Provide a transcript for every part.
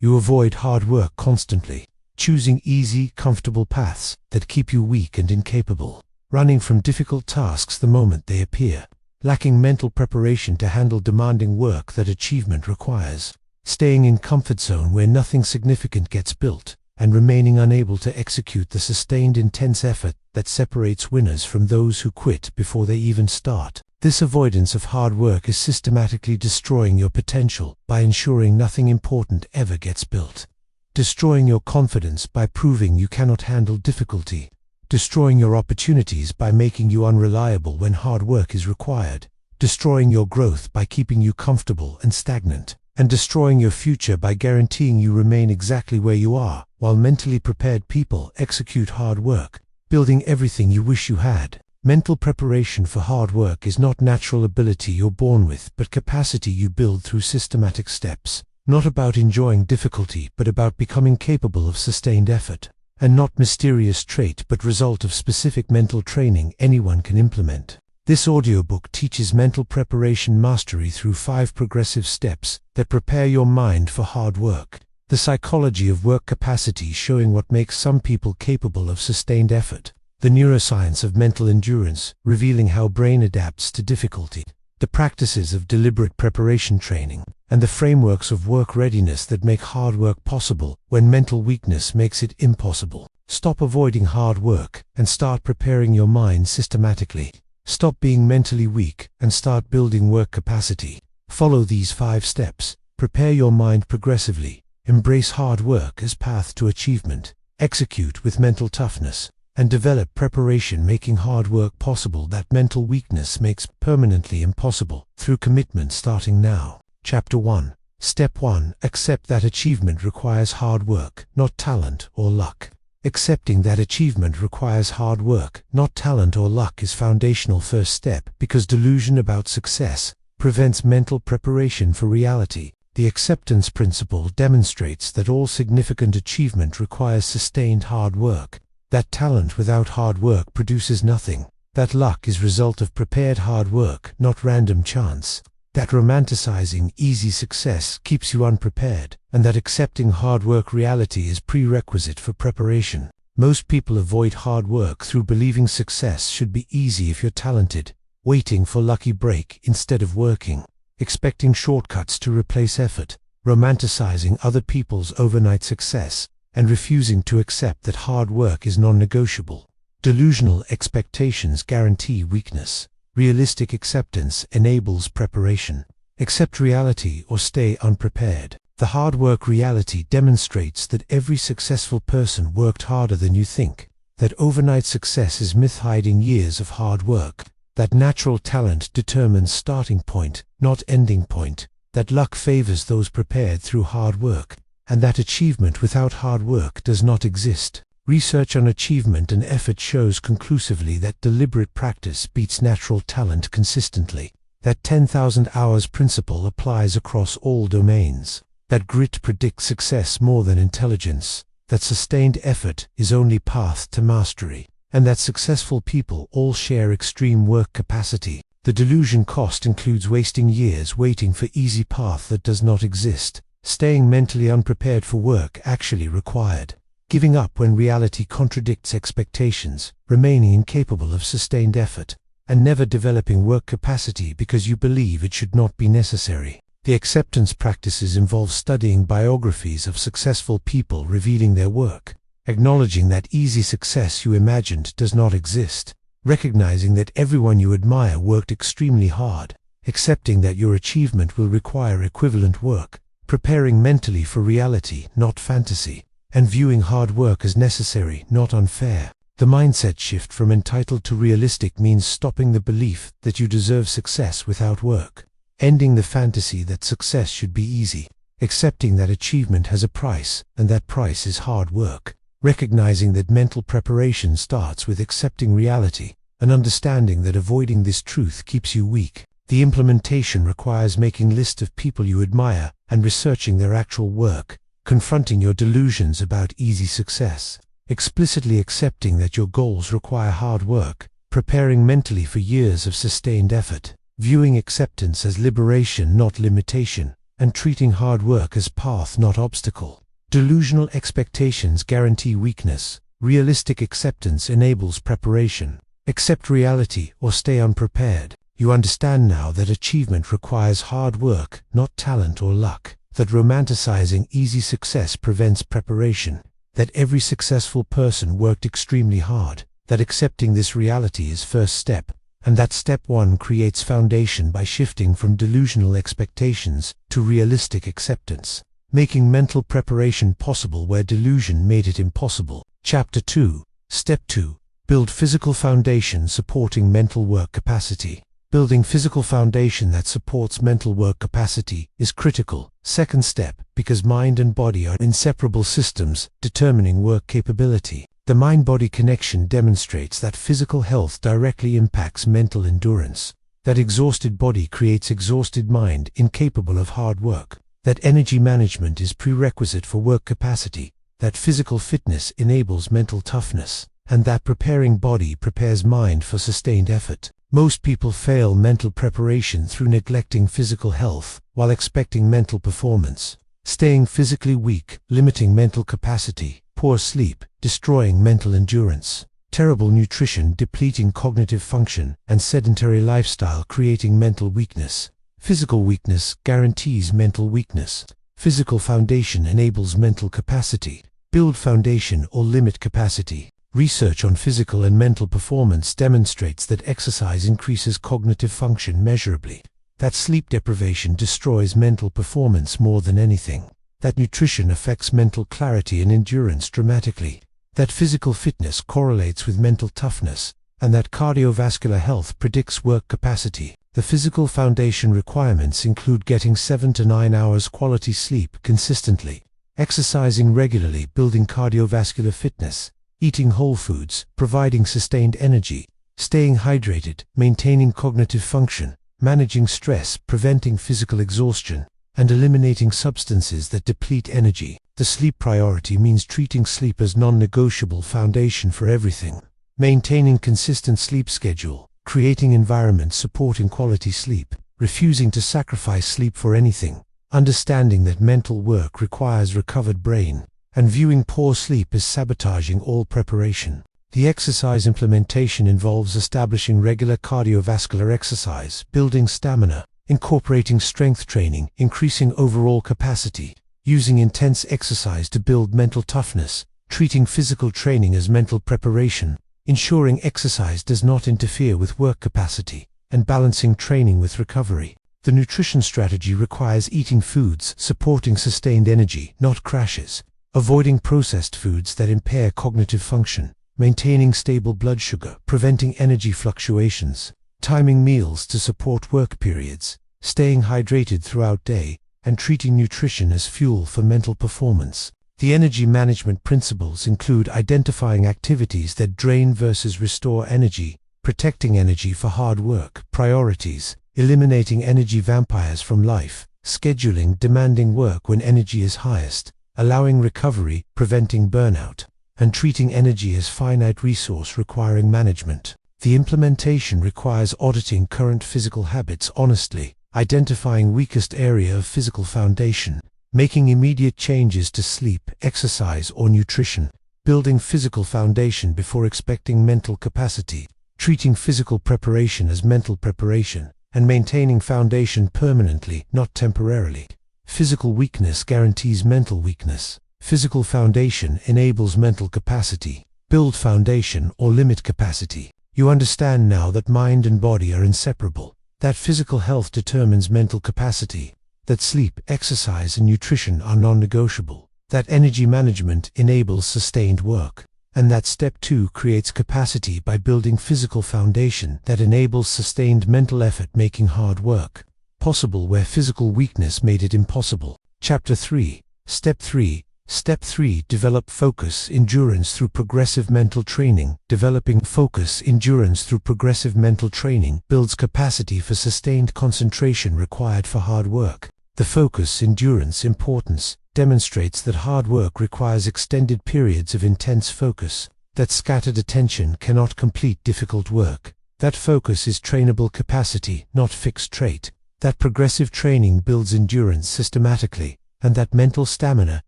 You avoid hard work constantly, choosing easy, comfortable paths that keep you weak and incapable, running from difficult tasks the moment they appear, lacking mental preparation to handle demanding work that achievement requires, staying in comfort zone where nothing significant gets built, and remaining unable to execute the sustained intense effort that separates winners from those who quit before they even start. This avoidance of hard work is systematically destroying your potential by ensuring nothing important ever gets built, destroying your confidence by proving you cannot handle difficulty, destroying your opportunities by making you unreliable when hard work is required, destroying your growth by keeping you comfortable and stagnant, and destroying your future by guaranteeing you remain exactly where you are, while mentally prepared people execute hard work, building everything you wish you had. Mental preparation for hard work is not natural ability you're born with, but capacity you build through systematic steps, not about enjoying difficulty, but about becoming capable of sustained effort, and not mysterious trait, but result of specific mental training anyone can implement. This audiobook teaches mental preparation mastery through 5 progressive steps that prepare your mind for hard work. The psychology of work capacity, showing what makes some people capable of sustained effort. The neuroscience of mental endurance, revealing how brain adapts to difficulty. The practices of deliberate preparation training, and the frameworks of work readiness that make hard work possible when mental weakness makes it impossible. Stop avoiding hard work and start preparing your mind systematically. Stop being mentally weak and start building work capacity. Follow these 5 steps. Prepare your mind progressively. Embrace hard work as path to achievement. Execute with mental toughness. And develop preparation, making hard work possible that mental weakness makes permanently impossible, through commitment starting now. Chapter 1. Step 1. Accept that achievement requires hard work, not talent or luck. Accepting that achievement requires hard work, not talent or luck is foundational first step, because delusion about success prevents mental preparation for reality. The acceptance principle demonstrates that all significant achievement requires sustained hard work. That talent without hard work produces nothing. That luck is result of prepared hard work, not random chance. That romanticizing easy success keeps you unprepared, and that accepting hard work reality is prerequisite for preparation. Most people avoid hard work through believing success should be easy if you're talented, waiting for lucky break instead of working, expecting shortcuts to replace effort, romanticizing other people's overnight success, and refusing to accept that hard work is non-negotiable. Delusional expectations guarantee weakness. Realistic acceptance enables preparation. Accept reality or stay unprepared. The hard work reality demonstrates that every successful person worked harder than you think. That overnight success is myth hiding years of hard work. That natural talent determines starting point, not ending point. That luck favors those prepared through hard work. And that achievement without hard work does not exist. Research on achievement and effort shows conclusively that deliberate practice beats natural talent consistently. That 10,000 hours principle applies across all domains. That grit predicts success more than intelligence. That sustained effort is only path to mastery. And that successful people all share extreme work capacity. The delusion cost includes wasting years waiting for easy path that does not exist. Staying mentally unprepared for work actually required. Giving up when reality contradicts expectations, remaining incapable of sustained effort, and never developing work capacity because you believe it should not be necessary. The acceptance practices involve studying biographies of successful people revealing their work, acknowledging that easy success you imagined does not exist, recognizing that everyone you admire worked extremely hard, accepting that your achievement will require equivalent work, preparing mentally for reality, not fantasy, and viewing hard work as necessary, not unfair. The mindset shift from entitled to realistic means stopping the belief that you deserve success without work, ending the fantasy that success should be easy, accepting that achievement has a price, and that price is hard work, recognizing that mental preparation starts with accepting reality, and understanding that avoiding this truth keeps you weak. The implementation requires making lists of people you admire and researching their actual work, confronting your delusions about easy success, explicitly accepting that your goals require hard work, preparing mentally for years of sustained effort, viewing acceptance as liberation, not limitation, and treating hard work as path, not obstacle. Delusional expectations guarantee weakness. Realistic acceptance enables preparation. Accept reality or stay unprepared. You understand now that achievement requires hard work, not talent or luck. That romanticizing easy success prevents preparation. That every successful person worked extremely hard. That accepting this reality is first step. And that step one creates foundation by shifting from delusional expectations to realistic acceptance, making mental preparation possible where delusion made it impossible. Chapter 2. Step 2. Build physical foundation supporting mental work capacity. Building physical foundation that supports mental work capacity is critical. Second step, because mind and body are inseparable systems determining work capability. The mind-body connection demonstrates that physical health directly impacts mental endurance. That exhausted body creates exhausted mind incapable of hard work. That energy management is prerequisite for work capacity. That physical fitness enables mental toughness. And that preparing body prepares mind for sustained effort. Most people fail mental preparation through neglecting physical health while expecting mental performance. Staying physically weak, limiting mental capacity. Poor sleep, destroying mental endurance. Terrible nutrition, depleting cognitive function, and sedentary lifestyle creating mental weakness. Physical weakness guarantees mental weakness. Physical foundation enables mental capacity. Build foundation or limit capacity. Research on physical and mental performance demonstrates that exercise increases cognitive function measurably. That sleep deprivation destroys mental performance more than anything. That nutrition affects mental clarity and endurance dramatically. That physical fitness correlates with mental toughness, and that cardiovascular health predicts work capacity. The physical foundation requirements include getting 7 to 9 hours quality sleep consistently, exercising regularly, building cardiovascular fitness, eating whole foods, providing sustained energy, staying hydrated, maintaining cognitive function, managing stress, preventing physical exhaustion, and eliminating substances that deplete energy. The sleep priority means treating sleep as non-negotiable foundation for everything. Maintaining consistent sleep schedule, creating environments supporting quality sleep, refusing to sacrifice sleep for anything, understanding that mental work requires recovered brain, and viewing poor sleep as sabotaging all preparation. The exercise implementation involves establishing regular cardiovascular exercise, building stamina, incorporating strength training, increasing overall capacity, using intense exercise to build mental toughness, treating physical training as mental preparation, ensuring exercise does not interfere with work capacity, and balancing training with recovery. The nutrition strategy requires eating foods supporting sustained energy, not crashes, avoiding processed foods that impair cognitive function, maintaining stable blood sugar, preventing energy fluctuations, timing meals to support work periods, staying hydrated throughout day, and treating nutrition as fuel for mental performance. The energy management principles include identifying activities that drain versus restore energy, protecting energy for hard work, priorities, eliminating energy vampires from life, scheduling demanding work when energy is highest, allowing recovery, preventing burnout, and treating energy as finite resource requiring management. The implementation requires auditing current physical habits honestly, identifying weakest area of physical foundation, making immediate changes to sleep, exercise, or nutrition, building physical foundation before expecting mental capacity, treating physical preparation as mental preparation, and maintaining foundation permanently, not temporarily. Physical weakness guarantees mental weakness. Physical foundation enables mental capacity. Build foundation or limit capacity. You understand now that mind and body are inseparable, that physical health determines mental capacity, that sleep, exercise, and nutrition are non-negotiable, that energy management enables sustained work, and that step 2 creates capacity by building physical foundation that enables sustained mental effort, making hard work possible where physical weakness made it impossible. Chapter 3. Step 3. Step 3. Develop focus endurance through progressive mental training. Developing focus endurance through progressive mental training builds capacity for sustained concentration required for hard work. The focus endurance importance demonstrates that hard work requires extended periods of intense focus, that scattered attention cannot complete difficult work, that focus is trainable capacity, not fixed trait, that progressive training builds endurance systematically, and that mental stamina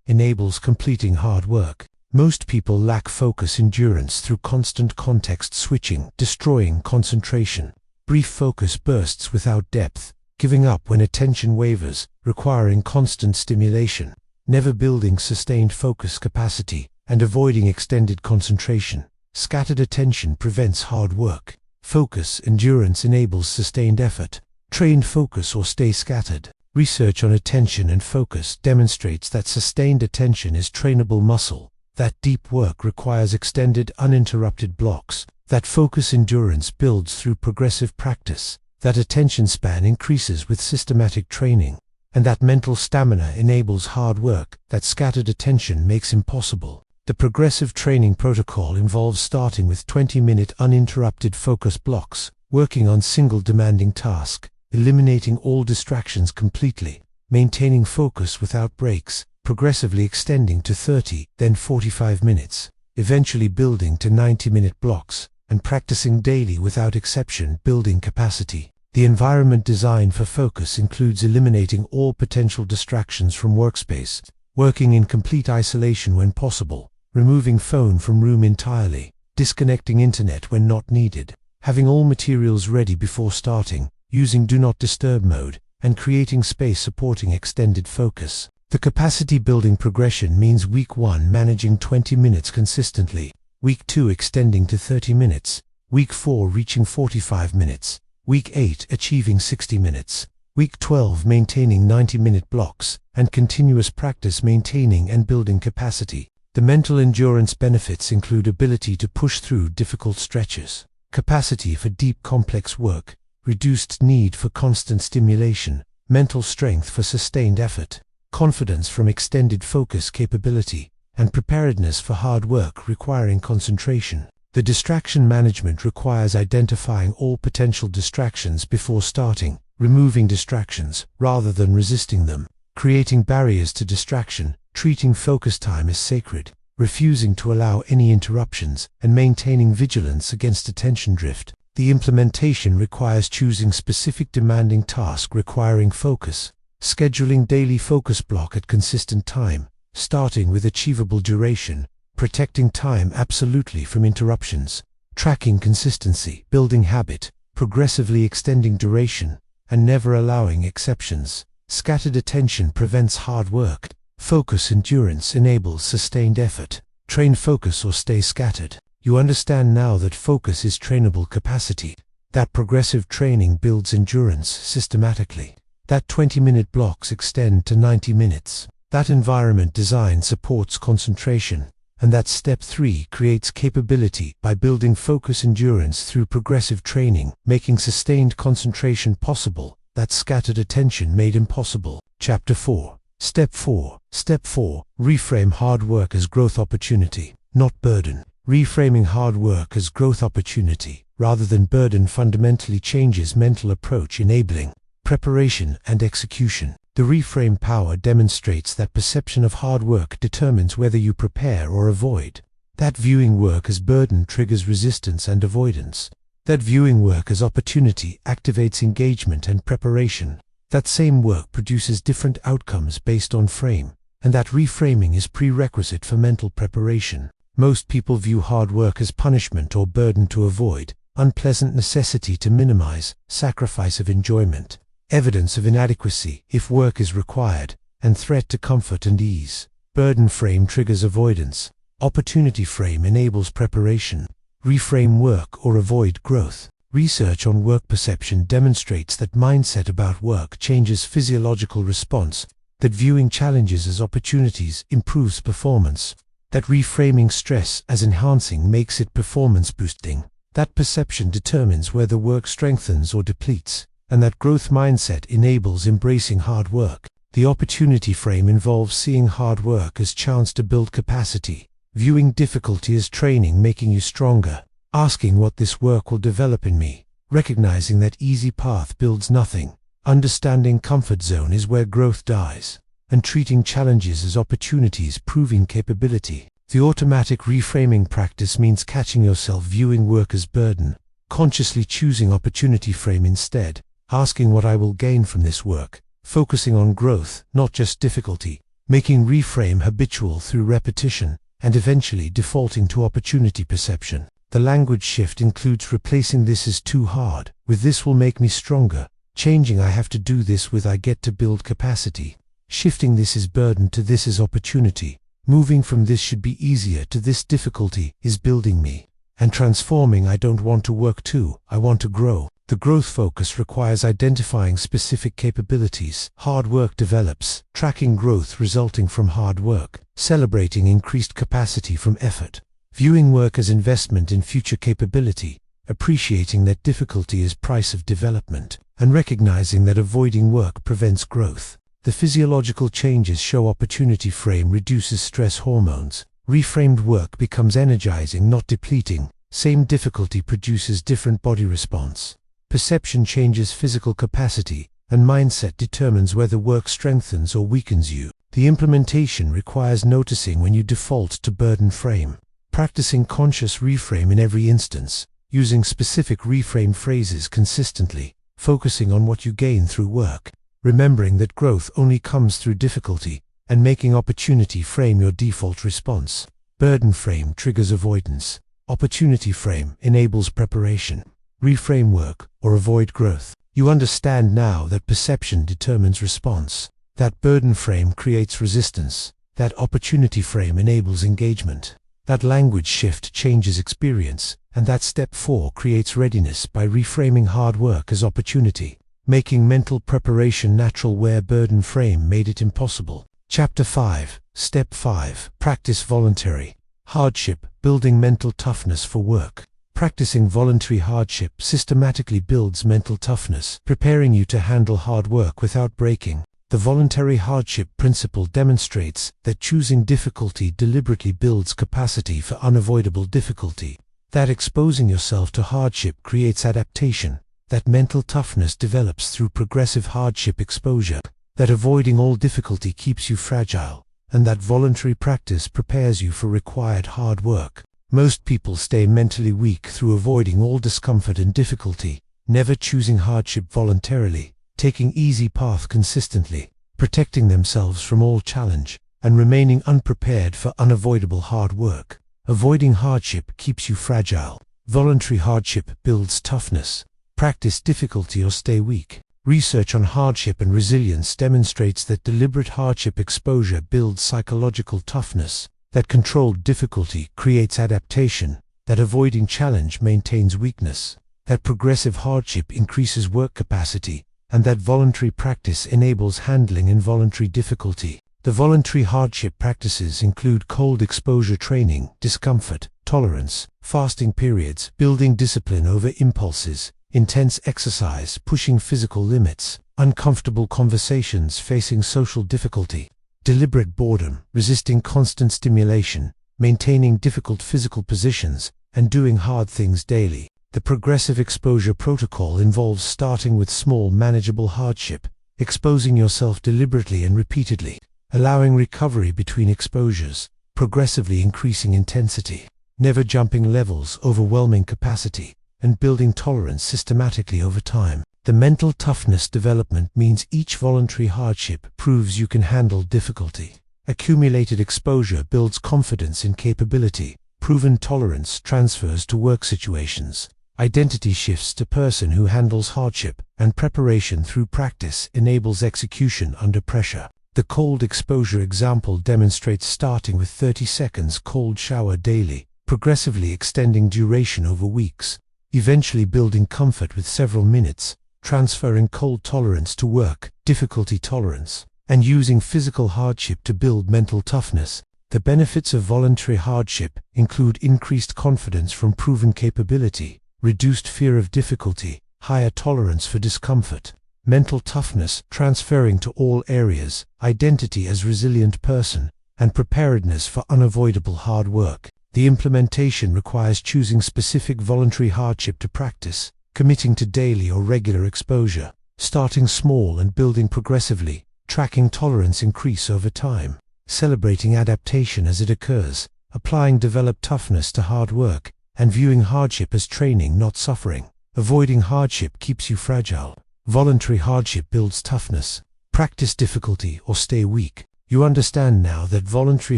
enables completing hard work. Most people lack focus endurance through constant context switching, destroying concentration. Brief focus bursts without depth, giving up when attention wavers, requiring constant stimulation, never building sustained focus capacity, and avoiding extended concentration. Scattered attention prevents hard work. Focus endurance enables sustained effort. Train focus or stay scattered. Research on attention and focus demonstrates that sustained attention is trainable muscle, that deep work requires extended, uninterrupted blocks, that focus endurance builds through progressive practice, that attention span increases with systematic training, and that mental stamina enables hard work that scattered attention makes impossible. The progressive training protocol involves starting with 20-minute uninterrupted focus blocks, working on single demanding task, eliminating all distractions completely, maintaining focus without breaks, progressively extending to 30, then 45 minutes, eventually building to 90-minute blocks, and practicing daily without exception, building capacity. The environment designed for focus includes eliminating all potential distractions from workspace, working in complete isolation when possible, removing phone from room entirely, disconnecting internet when not needed, having all materials ready before starting, using do not disturb mode, and creating space supporting extended focus. The capacity building progression means week 1 managing 20 minutes consistently, week 2 extending to 30 minutes, week 4 reaching 45 minutes, week 8 achieving 60 minutes, week 12 maintaining 90-minute blocks, and continuous practice maintaining and building capacity. The mental endurance benefits include ability to push through difficult stretches, capacity for deep complex work, reduced need for constant stimulation, mental strength for sustained effort, confidence from extended focus capability, and preparedness for hard work requiring concentration. The distraction management requires identifying all potential distractions before starting, removing distractions rather than resisting them, creating barriers to distraction, treating focus time as sacred, refusing to allow any interruptions, and maintaining vigilance against attention drift. The implementation requires choosing specific demanding tasks requiring focus, scheduling daily focus block at consistent time, starting with achievable duration, protecting time absolutely from interruptions, tracking consistency, building habit, progressively extending duration, and never allowing exceptions. Scattered attention prevents hard work. Focus endurance enables sustained effort. Train focus or stay scattered. You understand now that focus is trainable capacity, that progressive training builds endurance systematically, that 20-minute blocks extend to 90 minutes, that environment design supports concentration, and that step 3 creates capability by building focus endurance through progressive training, making sustained concentration possible, that scattered attention made impossible. Chapter 4. Step 4. Step 4. Reframe hard work as growth opportunity, not burden. Reframing hard work as growth opportunity, rather than burden, fundamentally changes mental approach, enabling preparation and execution. The reframe power demonstrates that perception of hard work determines whether you prepare or avoid. That viewing work as burden triggers resistance and avoidance. That viewing work as opportunity activates engagement and preparation. That same work produces different outcomes based on frame, and that reframing is prerequisite for mental preparation. Most people view hard work as punishment or burden to avoid, unpleasant necessity to minimize, sacrifice of enjoyment, evidence of inadequacy if work is required, and threat to comfort and ease. Burden frame triggers avoidance. Opportunity frame enables preparation. Reframe work or avoid growth. Research on work perception demonstrates that mindset about work changes physiological response, that viewing challenges as opportunities improves performance, that reframing stress as enhancing makes it performance boosting, that perception determines whether work strengthens or depletes, and that growth mindset enables embracing hard work. The opportunity frame involves seeing hard work as chance to build capacity, viewing difficulty as training making you stronger, asking what this work will develop in me, recognizing that easy path builds nothing, understanding comfort zone is where growth dies, and treating challenges as opportunities proving capability. The automatic reframing practice means catching yourself viewing work as burden, consciously choosing opportunity frame instead, asking what I will gain from this work, focusing on growth, not just difficulty, making reframe habitual through repetition, and eventually defaulting to opportunity perception. The language shift includes replacing "this is too hard" with "this will make me stronger," changing "I have to do this" with "I get to build capacity," shifting "this is burden" to "this is opportunity," moving from "this should be easier" to "this difficulty is building me," and transforming "I don't want to work to I want to grow." The growth focus requires identifying specific capabilities hard work develops, tracking growth resulting from hard work, celebrating increased capacity from effort, viewing work as investment in future capability, appreciating that difficulty is price of development, and recognizing that avoiding work prevents growth. The physiological changes show opportunity frame reduces stress hormones. Reframed work becomes energizing, not depleting. Same difficulty produces different body response. Perception changes physical capacity, and mindset determines whether work strengthens or weakens you. The implementation requires noticing when you default to burden frame, practicing conscious reframe in every instance, using specific reframe phrases consistently, focusing on what you gain through work, remembering that growth only comes through difficulty, and making opportunity frame your default response. Burden frame triggers avoidance. Opportunity frame enables preparation. Reframe work or avoid growth. You understand now that perception determines response, that burden frame creates resistance, that opportunity frame enables engagement, that language shift changes experience, and that step 4 creates readiness by reframing hard work as opportunity, making mental preparation natural where burden frame made it impossible. Chapter 5, Step 5, Practice voluntary. Hardship, building mental toughness for work. Practicing voluntary hardship systematically builds mental toughness, preparing you to handle hard work without breaking. The voluntary hardship principle demonstrates that choosing difficulty deliberately builds capacity for unavoidable difficulty, that exposing yourself to hardship creates adaptation, that mental toughness develops through progressive hardship exposure, that avoiding all difficulty keeps you fragile, and that voluntary practice prepares you for required hard work. Most people stay mentally weak through avoiding all discomfort and difficulty, never choosing hardship voluntarily, taking easy path consistently, protecting themselves from all challenge, and remaining unprepared for unavoidable hard work. Avoiding hardship keeps you fragile. Voluntary hardship builds toughness. Practice difficulty or stay weak. Research on hardship and resilience demonstrates that deliberate hardship exposure builds psychological toughness, that controlled difficulty creates adaptation, that avoiding challenge maintains weakness, that progressive hardship increases work capacity, and that voluntary practice enables handling involuntary difficulty. The voluntary hardship practices include cold exposure training, discomfort, tolerance, fasting periods, building discipline over impulses, intense exercise, pushing physical limits, uncomfortable conversations, facing social difficulty, deliberate boredom, resisting constant stimulation, maintaining difficult physical positions, and doing hard things daily. The progressive exposure protocol involves starting with small, manageable hardship, exposing yourself deliberately and repeatedly, allowing recovery between exposures, progressively increasing intensity, never jumping levels, overwhelming capacity, and building tolerance systematically over time. The mental toughness development means each voluntary hardship proves you can handle difficulty. Accumulated exposure builds confidence in capability. Proven tolerance transfers to work situations. Identity shifts to person who handles hardship, and preparation through practice enables execution under pressure. The cold exposure example demonstrates starting with 30 seconds cold shower daily, progressively extending duration over weeks, eventually building comfort with several minutes, transferring cold tolerance to work, difficulty tolerance, and using physical hardship to build mental toughness. The benefits of voluntary hardship include increased confidence from proven capability, reduced fear of difficulty, higher tolerance for discomfort, mental toughness transferring to all areas, identity as resilient person, and preparedness for unavoidable hard work. The implementation requires choosing specific voluntary hardship to practice, committing to daily or regular exposure, starting small and building progressively, tracking tolerance increase over time, celebrating adaptation as it occurs, applying developed toughness to hard work, and viewing hardship as training, not suffering. Avoiding hardship keeps you fragile. Voluntary hardship builds toughness. Practice difficulty or stay weak. You understand now that voluntary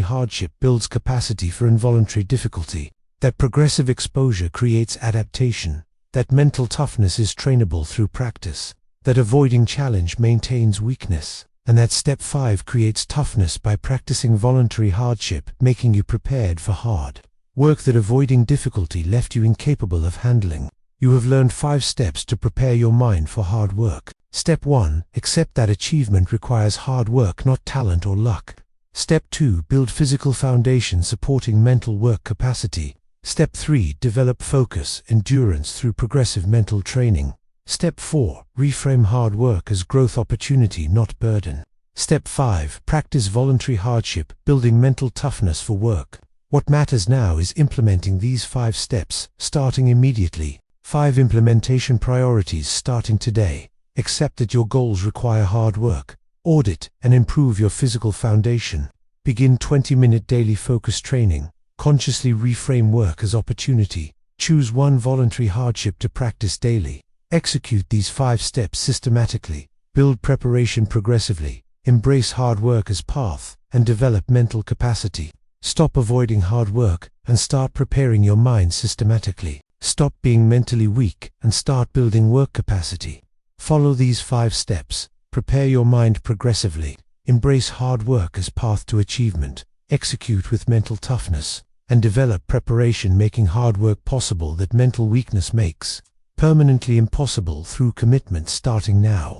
hardship builds capacity for involuntary difficulty, that progressive exposure creates adaptation, that mental toughness is trainable through practice, that avoiding challenge maintains weakness, and that step 5 creates toughness by practicing voluntary hardship, making you prepared for hard work that avoiding difficulty left you incapable of handling. You have learned 5 steps to prepare your mind for hard work. Step 1. Accept that achievement requires hard work, not talent or luck. Step 2. Build physical foundation supporting mental work capacity. Step 3. Develop focus, endurance through progressive mental training. Step 4. Reframe hard work as growth opportunity, not burden. Step 5. Practice voluntary hardship, building mental toughness for work. What matters now is implementing these 5 steps, starting immediately. 5 implementation priorities starting today. Accept that your goals require hard work. Audit and improve your physical foundation. Begin 20-minute daily focus training. Consciously reframe work as opportunity. Choose one voluntary hardship to practice daily. Execute these 5 steps systematically. Build preparation progressively. Embrace hard work as path, and develop mental capacity. Stop avoiding hard work, and start preparing your mind systematically. Stop being mentally weak, and start building work capacity. Follow these 5 steps. Prepare your mind progressively. Embrace hard work as path to achievement. Execute with mental toughness. And develop preparation, making hard work possible that mental weakness makes permanently impossible through commitment starting now.